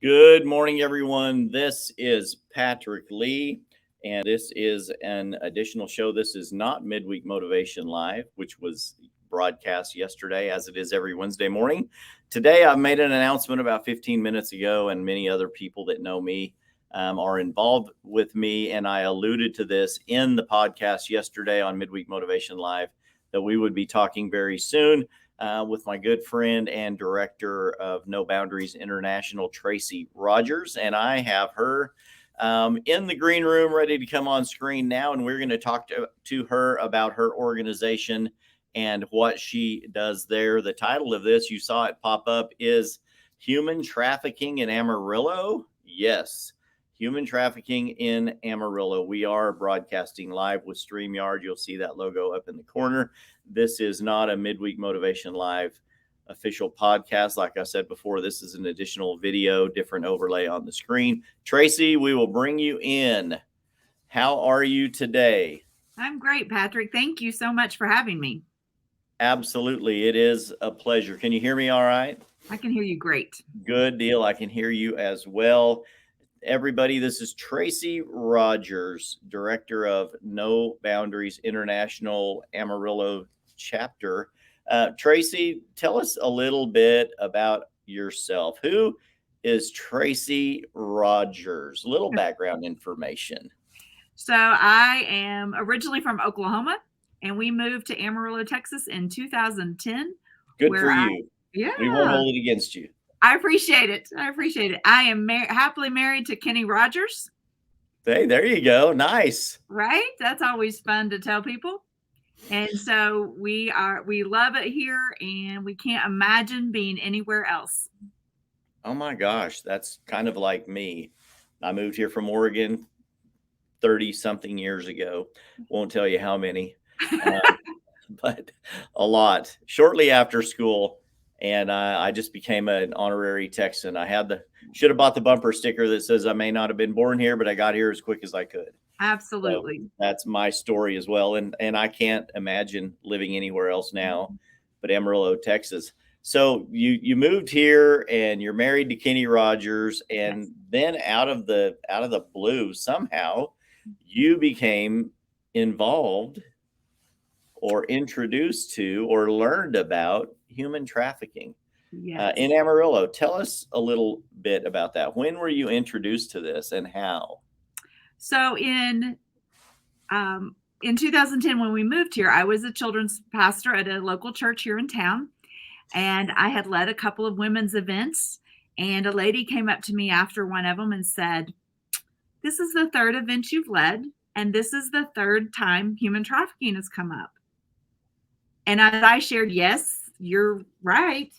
Good morning, everyone. This is Patrick Lee, and this is an additional show. This is not Midweek Motivation Live, which was broadcast yesterday, as it is every Wednesday morning. Today, I made an announcement about 15 minutes ago, and many other people that know me are involved with me. And I alluded to this in the podcast yesterday on Midweek Motivation Live that we would be talking very soon with my good friend and director of No Boundaries International, Traci Rogers. And I have her in the green room ready to come on screen now. And we're going to talk to her about her organization and what she does there. The title of this, you saw it pop up, is Human Trafficking in Amarillo. Yes, Human Trafficking in Amarillo. We are broadcasting live with StreamYard. You'll see that logo up in the corner. This is not a Midweek Motivation Live official podcast. Like I said before, this is an additional video, different overlay on the screen. Traci, we will bring you in. How are you today? I'm great, Patrick. Thank you so much for having me. Absolutely. It is a pleasure. Can you hear me all right? I can hear you great. Good deal. I can hear you as well. Everybody, this is Traci Rogers, director of No Boundaries International Amarillo chapter. Traci, tell us a little bit about yourself. Who is Traci Rogers? Little background information. So I am originally from Oklahoma, and we moved to Amarillo, Texas in 2010. Good for you. Yeah. We won't hold it against you. I appreciate it. I am happily married to Kenny Rogers. Hey, there you go. Nice. Right? That's always fun to tell people. And so we love it here, and we can't imagine being anywhere else. Oh my gosh, that's kind of like me. I moved here from Oregon 30 something years ago. Won't tell you how many, but a lot. Shortly after school, and I just became an honorary Texan. I should have bought the bumper sticker that says I may not have been born here, but I got here as quick as I could. Absolutely. So that's my story as well. And I can't imagine living anywhere else now but Amarillo, Texas. So you moved here and you're married to Kenny Rogers, and Yes. then out of the blue, somehow you became involved or introduced to or learned about human trafficking in Amarillo. Tell us a little bit about that. When were you introduced to this and how? So in 2010, when we moved here, I was a children's pastor at a local church here in town, and I had led a couple of women's events, and a lady came up to me after one of them and said, "This is the third event you've led, and this is the third time human trafficking has come up." And as I shared, "Yes, you're right,"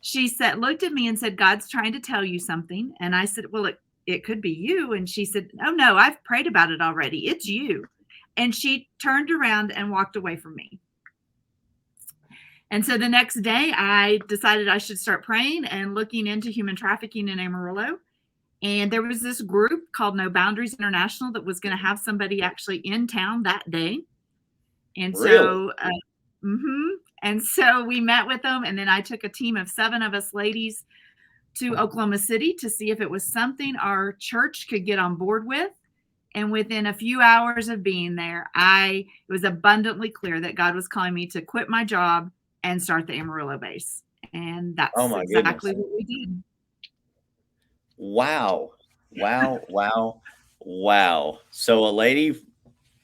she looked at me and said, "God's trying to tell you something." And I said, "Well, it could be you." And she said, "Oh no, I've prayed about it already. It's you." And she turned around and walked away from me. And so the next day I decided I should start praying and looking into human trafficking in Amarillo. And there was this group called No Boundaries International that was going to have somebody actually in town that day. And so, and so we met with them. And then I took a team of 7 of us ladies to Oklahoma City to see if it was something our church could get on board with. And within a few hours of being there, it was abundantly clear that God was calling me to quit my job and start the Amarillo base. And that's exactly what we did. Wow. So a lady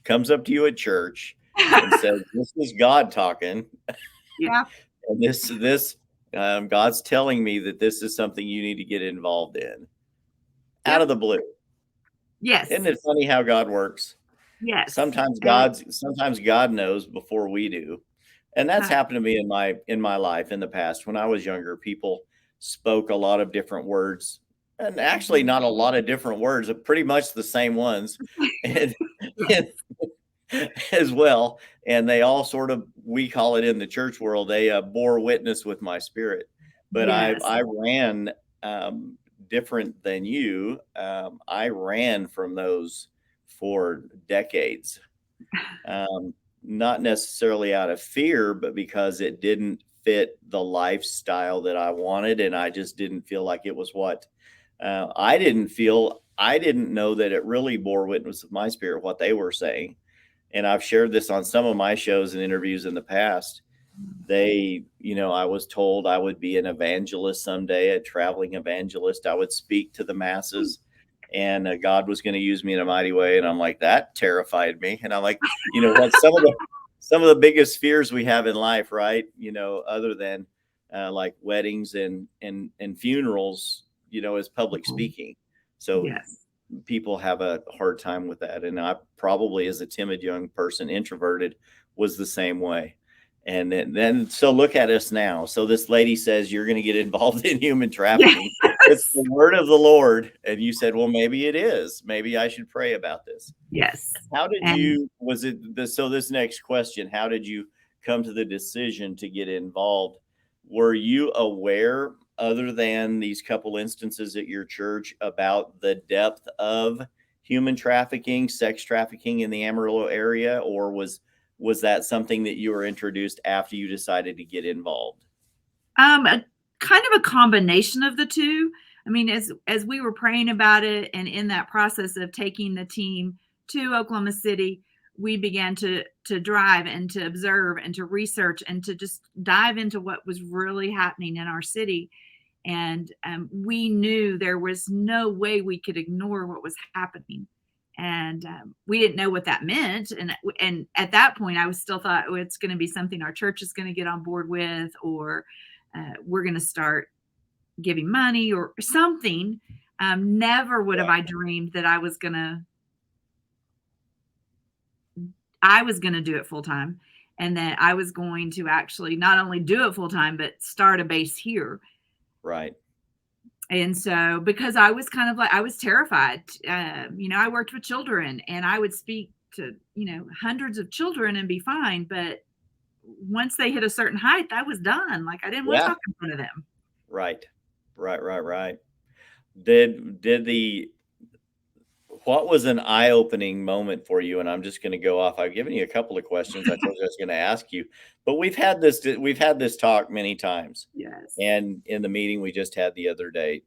comes up to you at church and says, "This is God talking." Yeah. And God's telling me that this is something you need to get involved in. Out of the blue. Yes. Isn't it funny how God works? Yes. Sometimes God knows before we do. And that's happened to me in my life in the past. When I was younger, people spoke a lot of different words, and actually not a lot of different words, but pretty much the same ones and as well. And they all sort of, we call it in the church world, they bore witness with my spirit. But I ran different than you. I ran from those for decades. Not necessarily out of fear, but because it didn't fit the lifestyle that I wanted. And I just didn't feel like it was what I didn't know that it really bore witness with my spirit what they were saying. And I've shared this on some of my shows and interviews in the past. I was told I would be an evangelist someday, a traveling evangelist. I would speak to the masses, and God was going to use me in a mighty way. And I'm like, that terrified me. And I'm like, what some of the biggest fears we have in life, right? Other than like weddings and funerals, is public speaking. So Yes. people have a hard time with that. And I probably, as a timid young person, introverted, was the same way. And then so look at us now. So this lady says you're going to get involved in human trafficking. It's the word of the Lord. And you said, well, maybe it is. Maybe I should pray about this. Yes. How did And this next question, how did you come to the decision to get involved? Were you aware, other than these couple instances at your church, about the depth of human trafficking, sex trafficking in the Amarillo area, or was that something that you were introduced after you decided to get involved? a kind of a combination of the two. I mean, as we were praying about it, and in that process of taking the team to Oklahoma City, we began to drive and to observe and to research and to just dive into what was really happening in our city. And we knew there was no way we could ignore what was happening. And we didn't know what that meant. And at that point, I was still thought, oh, it's going to be something our church is going to get on board with, or we're going to start giving money or something. Never would have I dreamed that I was going to do it full time, and that I was going to actually not only do it full time, but start a base here. Right. And so, because I was kind of like, I was terrified. I worked with children, and I would speak to, hundreds of children and be fine. But once they hit a certain height, I was done. Like, I didn't want to Yeah. talk in front of them. Right. What was an eye-opening moment for you? And I'm just going to go off. I've given you a couple of questions I told you I was going to ask you, but we've had this talk many times. Yes. And in the meeting we just had the other day,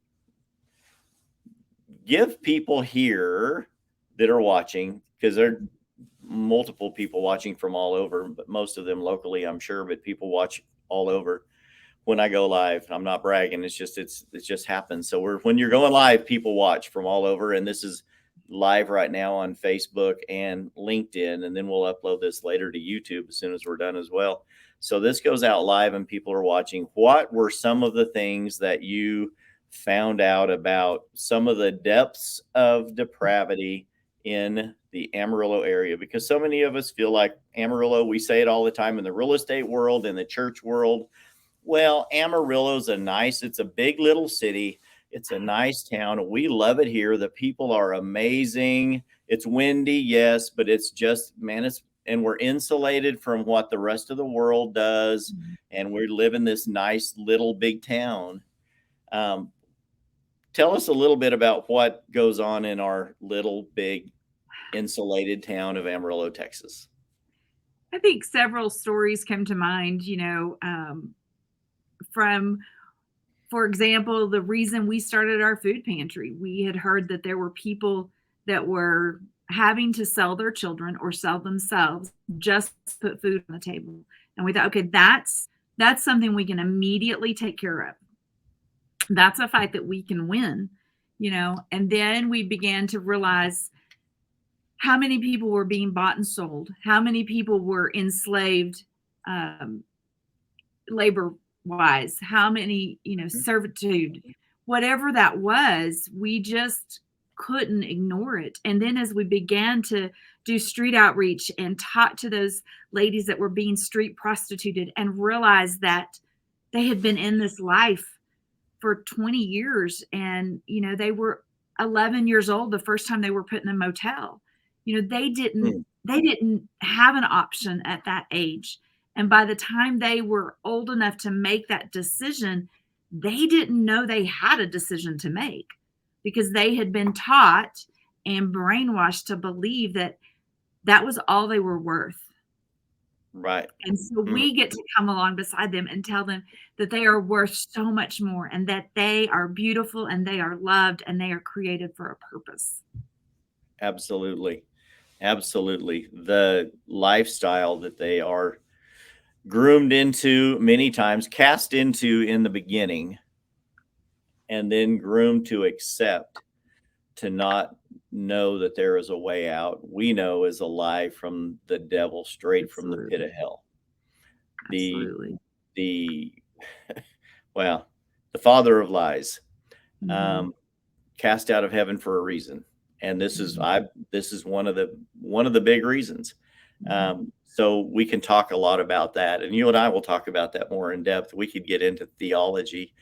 give people here that are watching, because there are multiple people watching from all over, but most of them locally, I'm sure, but people watch all over. When I go live, I'm not bragging. It just happens. So when you're going live, people watch from all over. And this is live right now on Facebook and LinkedIn. And then we'll upload this later to YouTube as soon as we're done as well. So this goes out live and people are watching. What were some of the things that you found out about some of the depths of depravity in the Amarillo area? Because so many of us feel like Amarillo, we say it all the time in the real estate world, in the church world. Well, Amarillo's it's a big little city. It's a nice town. We love it here. The people are amazing. It's windy, yes, but it's just, man, and we're insulated from what the rest of the world does. And we live in this nice little big town. Tell us a little bit about what goes on in our little big insulated town of Amarillo, Texas. I think several stories come to mind, from, for example, the reason we started our food pantry. We had heard that there were people that were having to sell their children or sell themselves just to put food on the table. And we thought, okay, that's something we can immediately take care of. That's a fight that we can win, and then we began to realize how many people were being bought and sold, how many people were enslaved, labor wise, how many, servitude, whatever that was, we just couldn't ignore it. And then as we began to do street outreach and talk to those ladies that were being street prostituted and realized that they had been in this life for 20 years, and, they were 11 years old the first time they were put in a motel. They didn't have an option at that age. And by the time they were old enough to make that decision, they didn't know they had a decision to make, because they had been taught and brainwashed to believe that that was all they were worth. Right. And so Mm, we get to come along beside them and tell them that they are worth so much more and that they are beautiful and they are loved and they are created for a purpose. absolutely. Absolutely. The lifestyle that they are groomed into, many times cast into in the beginning, and then groomed to accept, to not know that there is a way out, we know is a lie from the devil, straight from the pit Absolutely. of hell. The, Absolutely. the, well, the father of lies, Mhm. um, cast out of heaven for a reason. And Mhm. this is one of the big reasons. Mhm. So we can talk a lot about that, and you and I will talk about that more in depth. We could get into theology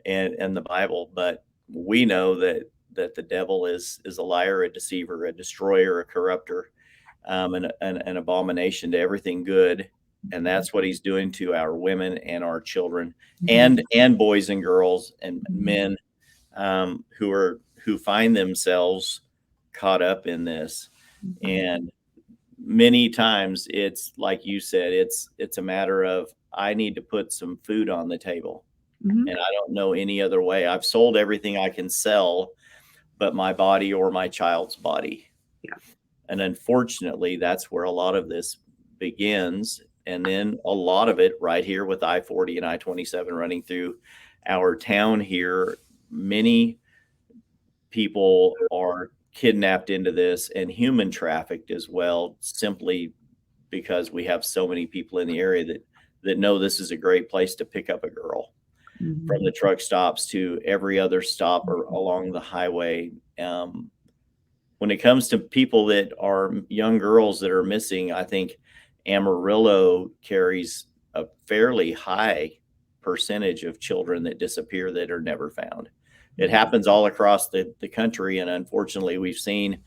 and the Bible, but we know that the devil is a liar, a deceiver, a destroyer, a corrupter, an abomination to everything good, and Mhm. that's what he's doing to our women and our children, Mhm. and boys and girls and Mhm. men, who find themselves caught up in this. Mhm. And many times it's like you said, it's a matter of, I need to put some food on the table, Mhm. and I don't know any other way. I've sold everything I can sell but my body or my child's body. Yeah. And unfortunately, that's where a lot of this begins. And then a lot of it right here with I-40 and I-27 running through our town here. Many people are kidnapped into this and human trafficked as well, simply because we have so many people in the area that know this is a great place to pick up a girl, from Mhm. the truck stops to every other stop or Mhm. along the highway. When it comes to people that are young girls that are missing, I think Amarillo carries a fairly high percentage of children that disappear that are never found. It Mhm. happens all across the country, and unfortunately, we've seen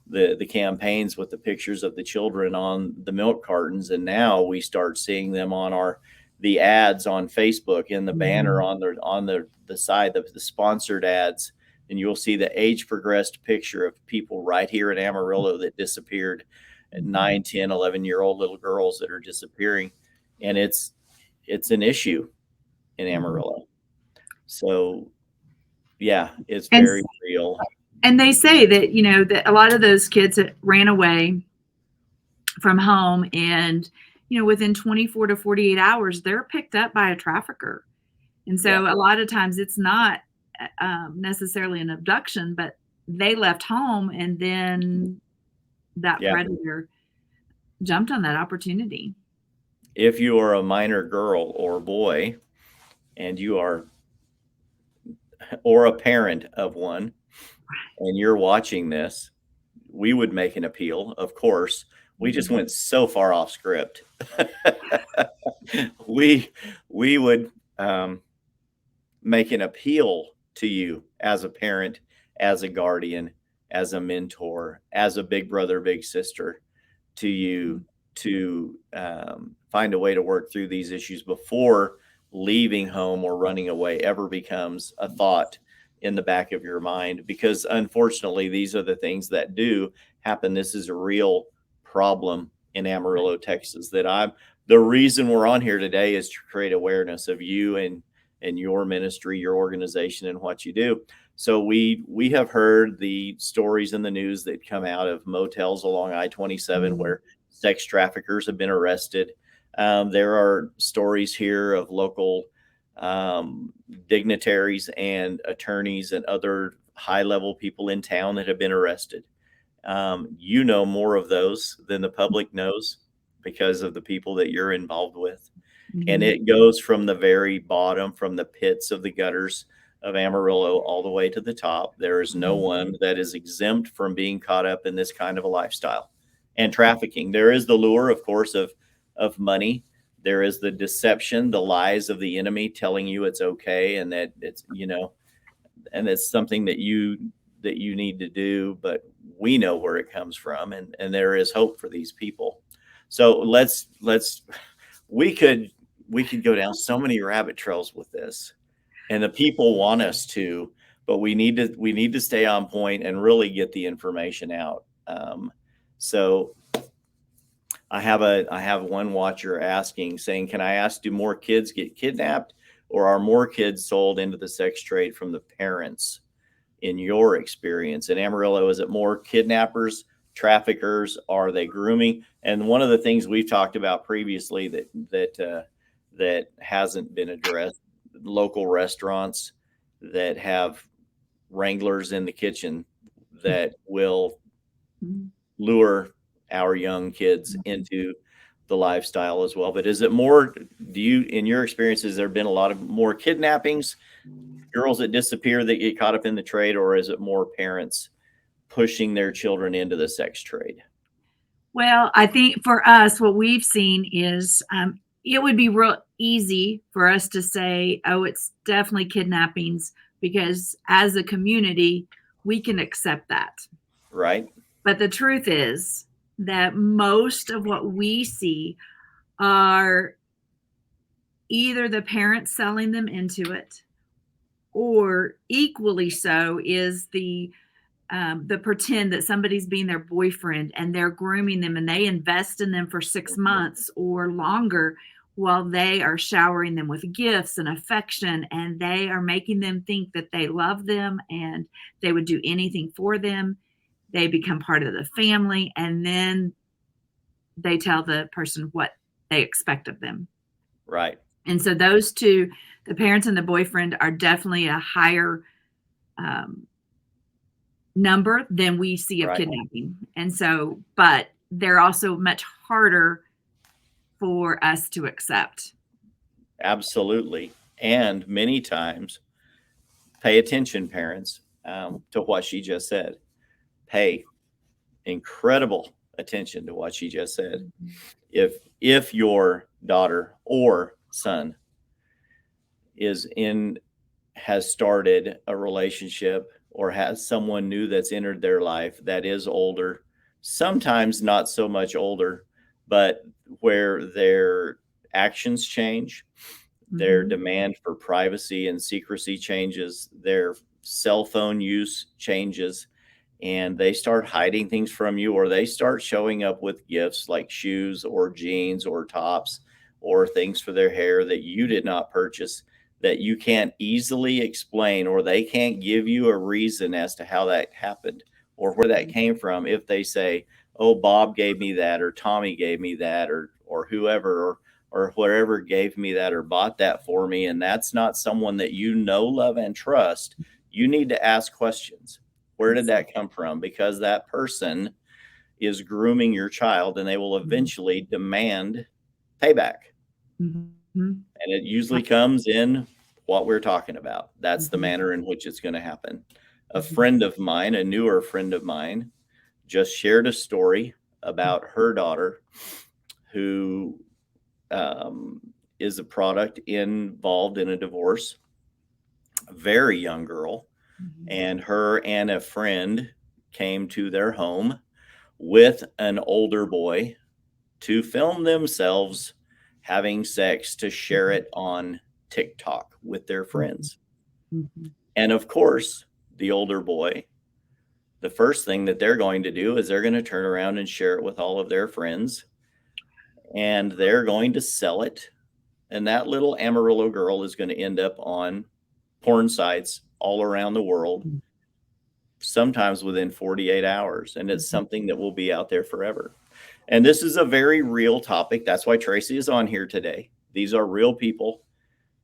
the campaigns with the pictures of the children on the milk cartons, and now we start seeing them on the ads on Facebook, in the banner Mhm. on the side, the sponsored ads, and you'll see the age progressed picture of people right here in Amarillo that disappeared, at Mhm. 9, 10, 11-year-old little girls that are disappearing. And it's an issue in Mhm. Amarillo. So yeah, it's And very real. and they say that, that a lot of those kids that ran away from home and, within 24 to 48 hours, they're picked up by a trafficker. And Yeah. so a lot of times it's not necessarily an abduction, but they left home and then that Yeah. predator jumped on that opportunity. If you are a minor girl or boy, and you are, or a parent of one, and you're watching this, we would make an appeal, of course. We just Mhm. went so far off script. we we would, um, make an appeal to you as a parent, as a guardian, as a mentor, as a big brother, big sister, to you, to find a way to work through these issues before leaving home or running away ever becomes a thought in the back of your mind. Because unfortunately, these are the things that do happen. This is a real problem in Amarillo, Texas. That I'm The reason we're on here today is to create awareness of you and your ministry, your organization, and what you do. So we have heard the stories in the news that come out of motels along I-27 Mhm. where sex traffickers have been arrested. There are stories here of local dignitaries and attorneys and other high level people in town that have been arrested. You know more of those than the public knows because of the people that you're involved with. And Mhm. it goes from the very bottom, from the pits of the gutters of Amarillo, all the way to the top. There is no Mhm. one that is exempt from being caught up in this kind of a lifestyle and trafficking. There is the lure, of course, of money. There is the deception, the lies of the enemy telling you it's okay and that and it's something that you need to do. But we know where it comes from, and there is hope for these people. So let's we could we could go down so many rabbit trails with this, and the people want us to, but we need to stay on point and really get the information out. So I have one watcher saying, can I ask, do more kids get kidnapped, or are more kids sold into the sex trade from the parents in your experience? In Amarillo, is it more kidnappers, traffickers? Are they grooming? And one of the things we've talked about previously that hasn't been addressed, local restaurants that have wranglers in the kitchen that will lure our young kids into the lifestyle as well. But is it more, in your experience, has there been a lot of more kidnappings, girls that disappear that get caught up in the trade, or is it more parents pushing their children into the sex trade? Well, I think for us, what we've seen is it would be real easy for us to say, oh, it's definitely kidnappings, because as a community, we can accept that. Right. But the truth is that most of what we see are either the parents selling them into it, or equally so is the pretend that somebody's being their boyfriend and they're grooming them, and they invest in them for 6 months or longer while they are showering them with gifts and affection, and they are making them think that they love them and they would do anything for them. They become part of the family, and then they tell the person what they expect of them. Right. And so those two, the parents and the boyfriend, are definitely a higher number than we see of kidnapping. And so, but they're also much harder for us to accept. Absolutely. And many times, pay attention, parents, to what she just said. Pay incredible attention to what she just said. If your daughter or son has started a relationship or has someone new that's entered their life that is older, sometimes not so much older, but where their actions change, their demand for privacy and secrecy changes, their cell phone use changes, and they start hiding things from you, or they start showing up with gifts like shoes or jeans or tops or things for their hair that you did not purchase, that you can't easily explain, or they can't give you a reason as to how that happened or where that came from. If they say, oh, Bob gave me that, or Tommy gave me that, or whoever, or whatever gave me that or bought that for me, and that's not someone that you know, love, and trust, you need to ask questions. Where did that come from? Because that person is grooming your child, and they will eventually demand payback. And it usually comes in what we're talking about. That's the manner in which it's going to happen. A friend of mine, a newer friend of mine, just shared a story about her daughter who is a product involved in a divorce, a very young girl. And her and a friend came to their home with an older boy to film themselves having sex, to share it on TikTok with their friends. And of course, the older boy, the first thing that they're going to do is they're going to turn around and share it with all of their friends, and they're going to sell it. And that little Amarillo girl is going to end up on porn sites all around the world, sometimes within 48 hours. And it's something that will be out there forever. And this is a very real topic. That's why Traci is on here today. These are real people.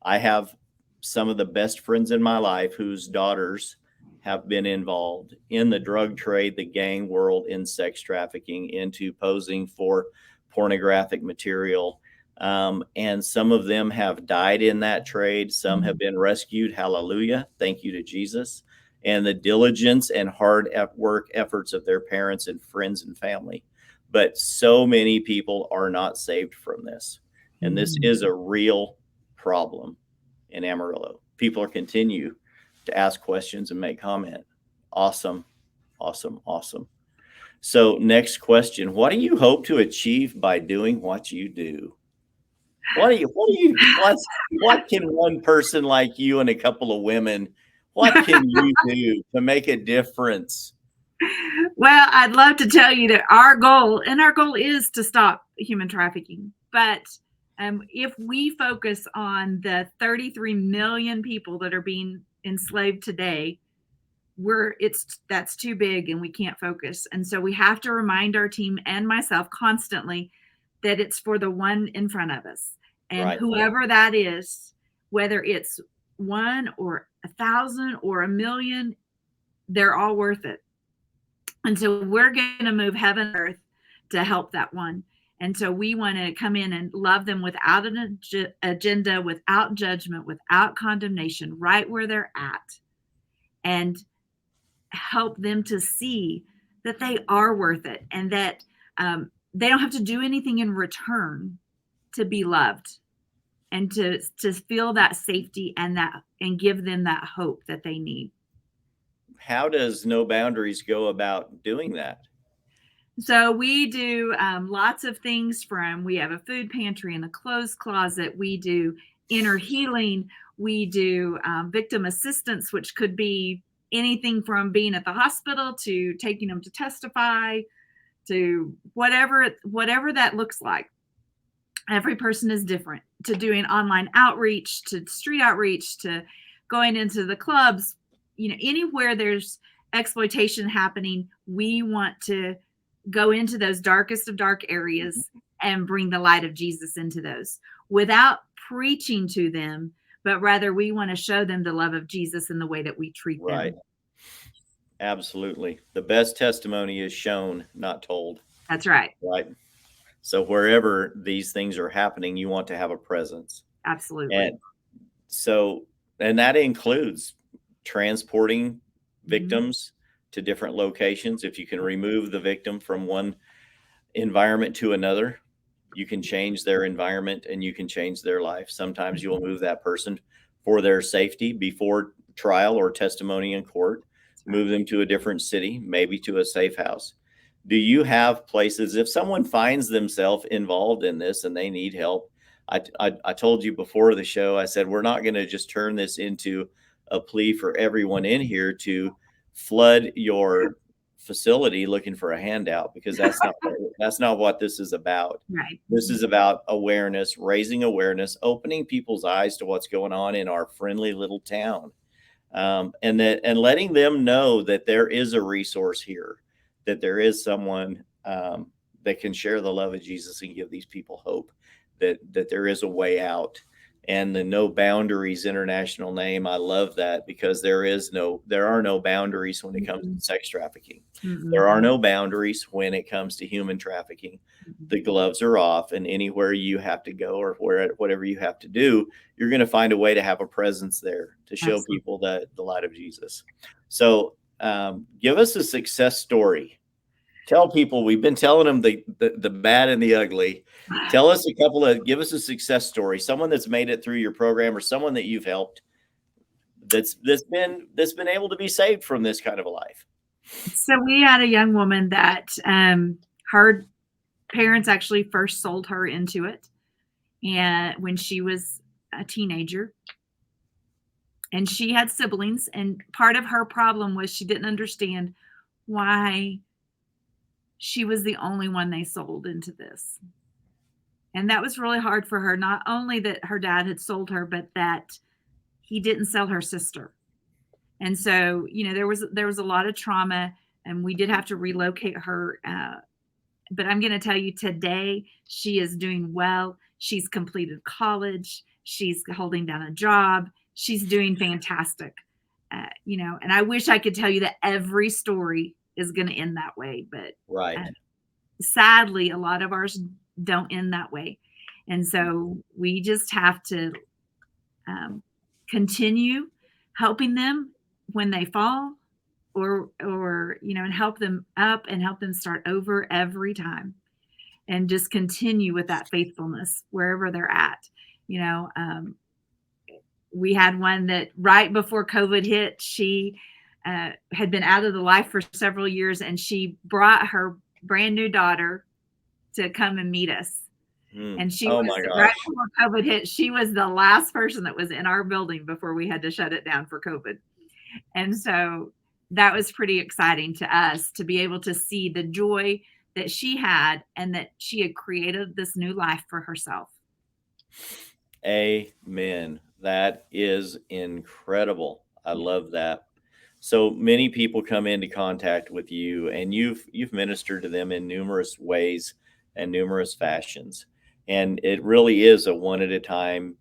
I have some of the best friends in my life whose daughters have been involved in the drug trade, the gang world, in sex trafficking, into posing for pornographic material. And some of them have died in that trade. Some have been rescued. Hallelujah. Thank you to Jesus. And the diligence and hard work efforts of their parents and friends and family. But so many people are not saved from this. And this is a real problem in Amarillo. People continue to ask questions and make comment. Awesome. Awesome. Awesome. So next question. What do you hope to achieve by doing what you do? What can one person like you and a couple of women, what can you do to make a difference Well, I'd love to tell you that our goal is to stop human trafficking. But if we focus on the 33 million people that are being enslaved today, that's too big and we can't focus. And so we have to remind our team and myself constantly that it's for the one in front of us. And Right. whoever that is, whether it's 1 or 1,000 or 1,000,000, they're all worth it. And so we're going to move heaven and earth to help that one. And so we want to come in and love them without an agenda, without judgment, without condemnation, right where they're at, and help them to see that they are worth it, and that they don't have to do anything in return to be loved, and to feel that safety and give them that hope that they need. How does No Boundaries go about doing that? So we do lots of things. We have a food pantry and a clothes closet. We do inner healing. We do victim assistance, which could be anything from being at the hospital to taking them to testify, to whatever that looks like. Every person is different. To doing online outreach, to street outreach, to going into the clubs, anywhere there's exploitation happening, we want to go into those darkest of dark areas and bring the light of Jesus into those, without preaching to them, but rather we want to show them the love of Jesus in the way that we treat Right. them. Absolutely. The best testimony is shown, not told. That's right. Right. So wherever these things are happening, you want to have a presence. Absolutely. And that includes transporting victims to different locations. If you can remove the victim from one environment to another, you can change their environment and you can change their life. Sometimes you'll move that person for their safety before trial or testimony in court, move them to a different city, maybe to a safe house. Do you have places, if someone finds themselves involved in this and they need help? I told you before the show, I said, we're not going to just turn this into a plea for everyone in here to flood your facility looking for a handout, because that's not what this is about. Right. This is about awareness, raising awareness, opening people's eyes to what's going on in our friendly little town, and letting them know that there is a resource here, that there is someone that can share the love of Jesus and give these people hope, that there is a way out. And the No Boundaries international name, I love that, because there are no boundaries when it comes to sex trafficking. There are no boundaries when it comes to human trafficking. The gloves are off, and anywhere you have to go or whatever you have to do, you're going to find a way to have a presence there to show Absolutely. people the light of Jesus. So give us a success story. Tell people, we've been telling them the bad and the ugly. Give us a success story, someone that's made it through your program, or someone that you've helped that's been able to be saved from this kind of a life. So we had a young woman that her parents actually first sold her into it, and when she was a teenager, and she had siblings, and part of her problem was she didn't understand why she was the only one they sold into this. And that was really hard for her, not only that her dad had sold her, but that he didn't sell her sister. And so, there was a lot of trauma, and we did have to relocate her. But I'm going to tell you, today she is doing well. She's completed college. She's holding down a job. She's doing fantastic. And I wish I could tell you that every story is going to end that way, but right. Sadly, a lot of ours don't end that way. And so we just have to continue helping them when they fall, or and help them up and help them start over every time, and just continue with that faithfulness wherever they're at. We had one that right before COVID hit, she had been out of the life for several years, and she brought her brand new daughter to come and meet us. And she was, right before COVID hit, she was the last person that was in our building before we had to shut it down for COVID. And so that was pretty exciting to us to be able to see the joy that she had and that she had created this new life for herself. Amen. That is incredible. I love that. So many people come into contact with you, and you've ministered to them in numerous ways and numerous fashions. And it really is a one at a time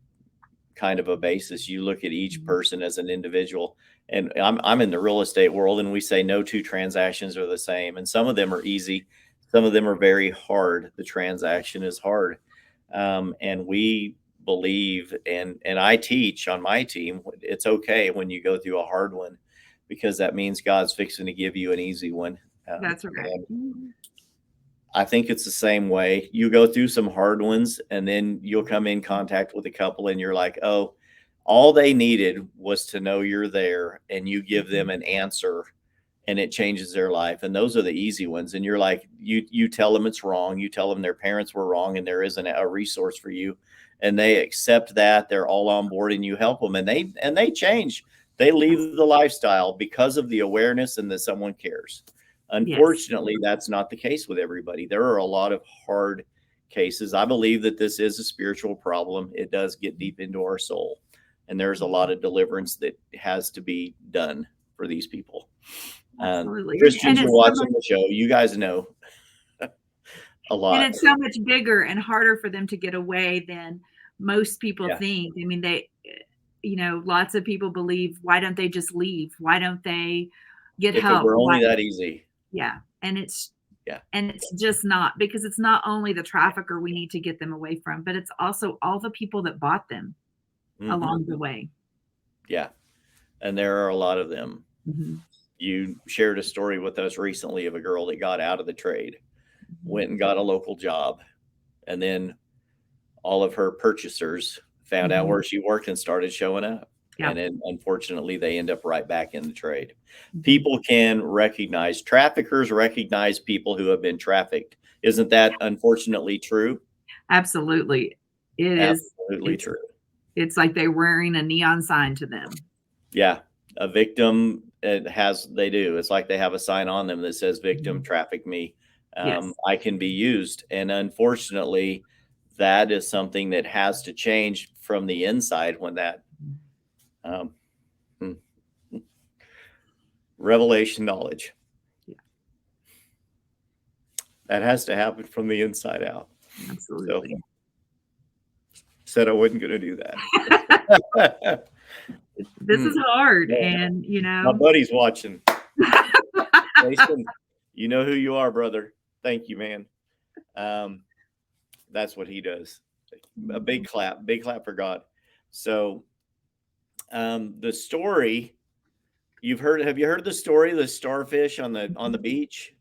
kind of a basis. You look at each person as an individual. And I'm in the real estate world, and we say no two transactions are the same. And some of them are easy, some of them are very hard. The transaction is hard. And we believe, and I teach on my team, it's okay when you go through a hard one, because that means God's fixing to give you an easy one. That's right. And I think it's the same way. You go through some hard ones, and then you'll come in contact with a couple, and you're like, oh, all they needed was to know you're there, and you give them an answer, and it changes their life. And those are the easy ones. And you're like, you tell them it's wrong. You tell them their parents were wrong, and there isn't a resource for you. And they accept that. They're all on board, and you help them, and they change. They leave the lifestyle because of the awareness and that someone cares. Unfortunately, that's not the case with everybody. There are a lot of hard cases. I believe that this is a spiritual problem. It does get deep into our soul, and there's a lot of deliverance that has to be done for these people. Christians are watching the show. You guys know a lot. And it's so much bigger and harder for them to get away than most people think. I mean, lots of people believe, why don't they just leave? Why don't they get help? If it were only that easy. Yeah. And it's just not, because it's not only the trafficker we need to get them away from, but it's also all the people that bought them along the way. Yeah. And there are a lot of them. Mm-hmm. You shared a story with us recently of a girl that got out of the trade, went and got a local job, and then all of her purchasers found out where she worked and started showing up. And then, unfortunately, they end up right back in the trade. People can recognize, traffickers recognize people who have been trafficked. Isn't that unfortunately true? Absolutely. It is. Absolutely true. It's like they're wearing a neon sign to them. Yeah. A victim, they do. It's like they have a sign on them that says victim, traffic me. I can be used. And unfortunately, that is something that has to change from the inside when that revelation knowledge that has to happen from the inside out. Absolutely. So, said I wasn't going to do that. This is hard. And my buddy's watching. Jason, you know who you are, brother. Thank you, man. That's what he does. A big clap for God. So the story have you heard the story of the starfish on the beach?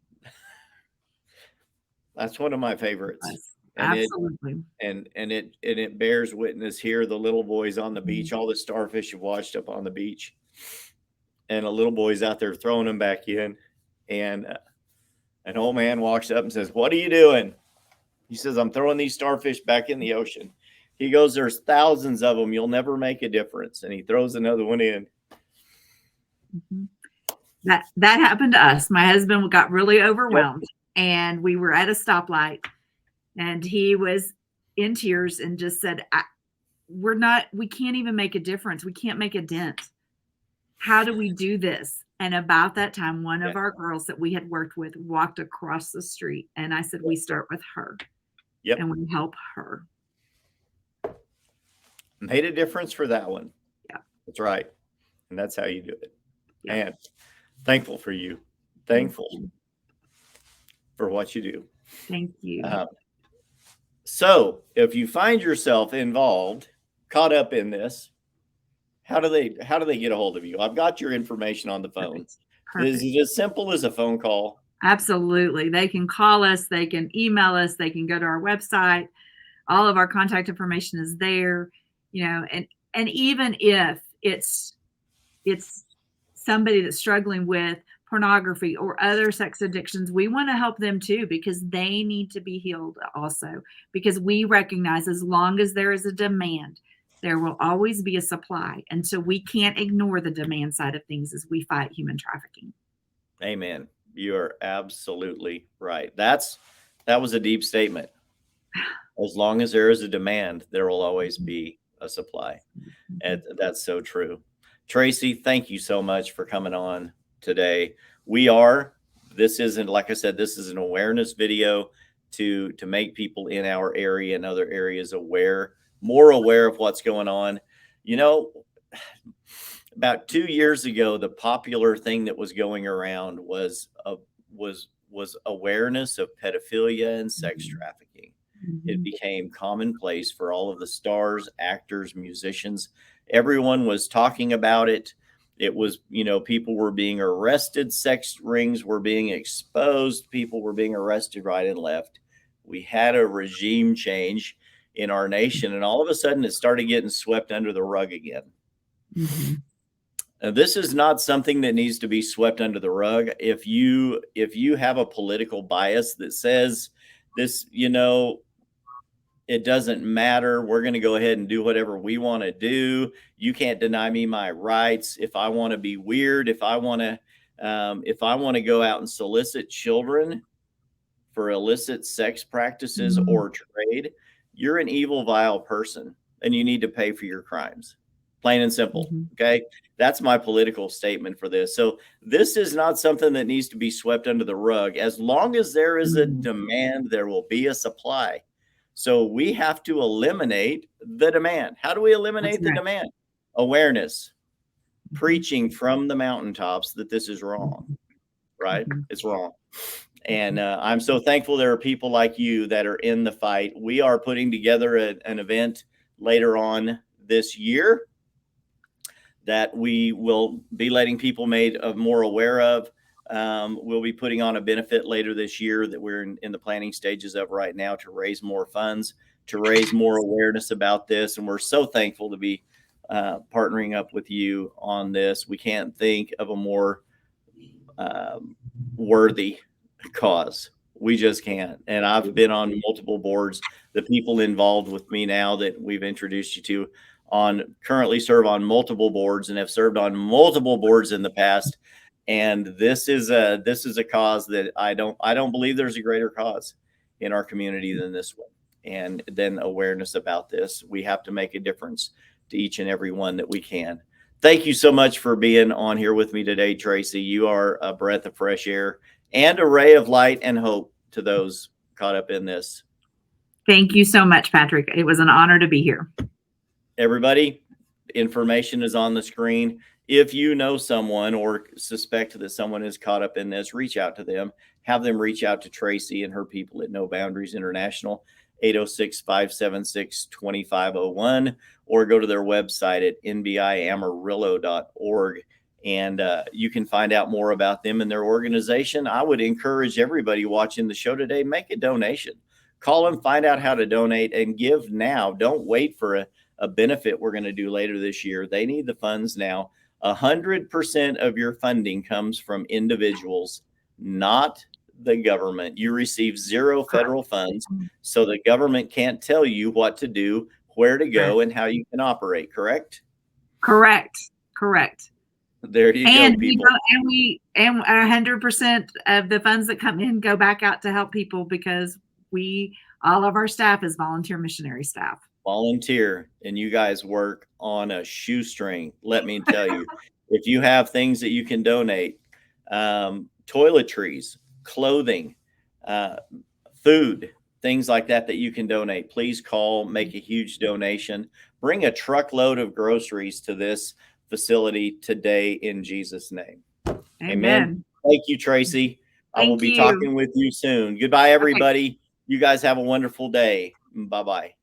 That's one of my favorites. And absolutely. It bears witness here. The little boy's on the beach, all the starfish have washed up on the beach, and a little boy's out there throwing them back in. And an old man walks up and says, "What are you doing?" He says, "I'm throwing these starfish back in the ocean." He goes, "There's thousands of them. You'll never make a difference." And he throws another one in. That happened to us. My husband got really overwhelmed, and we were at a stoplight, and he was in tears and just said, we can't even make a difference. We can't make a dent. How do we do this? And about that time, one of our girls that we had worked with walked across the street, and I said, we start with her. And we help her. Made a difference for that one. Yeah. That's right. And that's how you do it. And thankful for you. Thankful for what you do. Thank you. So if you find yourself involved, caught up in this, how do they get a hold of you? I've got your information on the phone. Perfect. Is it as simple as a phone call? Absolutely. They can call us, they can email us, they can go to our website. All of our contact information is there, and even if it's somebody that's struggling with pornography or other sex addictions, we want to help them too, because they need to be healed also, because we recognize as long as there is a demand, there will always be a supply. And so we can't ignore the demand side of things as we fight human trafficking. Amen. You are absolutely right. That was a deep statement. As long as there is a demand, there will always be a supply. And that's so true. Traci, thank you so much for coming on today. This isn't, like I said, this is an awareness video to make people in our area and other areas more aware of what's going on. You know, about 2 years ago, the popular thing that was going around was awareness of pedophilia and sex trafficking. It became commonplace for all of the stars, actors, musicians. Everyone was talking about it. It was, people were being arrested, sex rings were being exposed, people were being arrested right and left. We had a regime change in our nation, and all of a sudden it started getting swept under the rug again. Now, this is not something that needs to be swept under the rug. If you have a political bias that says this, it doesn't matter, we're going to go ahead and do whatever we want to do. You can't deny me my rights. If I want to be weird, if I want to go out and solicit children for illicit sex practices or trade, you're an evil, vile person, and you need to pay for your crimes. Plain and simple. Okay. That's my political statement for this. So this is not something that needs to be swept under the rug. As long as there is a demand, there will be a supply. So we have to eliminate the demand. How do we eliminate the demand? Awareness, preaching from the mountaintops that this is wrong, right? It's wrong. And I'm so thankful there are people like you that are in the fight. We are putting together an event later on this year that we will be letting people made more aware of. We'll be putting on a benefit later this year that we're in the planning stages of right now to raise more funds, to raise more awareness about this. And we're so thankful to be partnering up with you on this. We can't think of a more worthy cause. We just can't. And I've been on multiple boards. The people involved with me now that we've introduced you to currently serve on multiple boards and have served on multiple boards in the past. And this is a cause that I don't believe there's a greater cause in our community than this one. And then awareness about this. We have to make a difference to each and every one that we can. Thank you so much for being on here with me today, Traci. You are a breath of fresh air and a ray of light and hope to those caught up in this. Thank you so much, Patrick. It was an honor to be here. Everybody, information is on the screen. If you know someone or suspect that someone is caught up in this, reach out to them. Have them reach out to Traci and her people at No Boundaries International, 806-576-2501, or go to their website at nbiamarillo.org. And you can find out more about them and their organization. I would encourage everybody watching the show today, make a donation. Call them, find out how to donate, and give now. Don't wait for a benefit we're going to do later this year. They need the funds now. 100% of your funding comes from individuals, not the government. You receive zero federal funds, so the government can't tell you what to do, where to go, and how you can operate. Correct? Correct. There you go, people. And 100% of the funds that come in go back out to help people, because all of our staff is volunteer missionary staff. Volunteer, and you guys work on a shoestring. Let me tell you, if you have things that you can donate, toiletries, clothing, food, things like that you can donate, please call, make a huge donation. Bring a truckload of groceries to this facility today in Jesus' name. Amen. Thank you, Traci. I will be talking with you soon. Goodbye, everybody. Okay. You guys have a wonderful day. Bye-bye.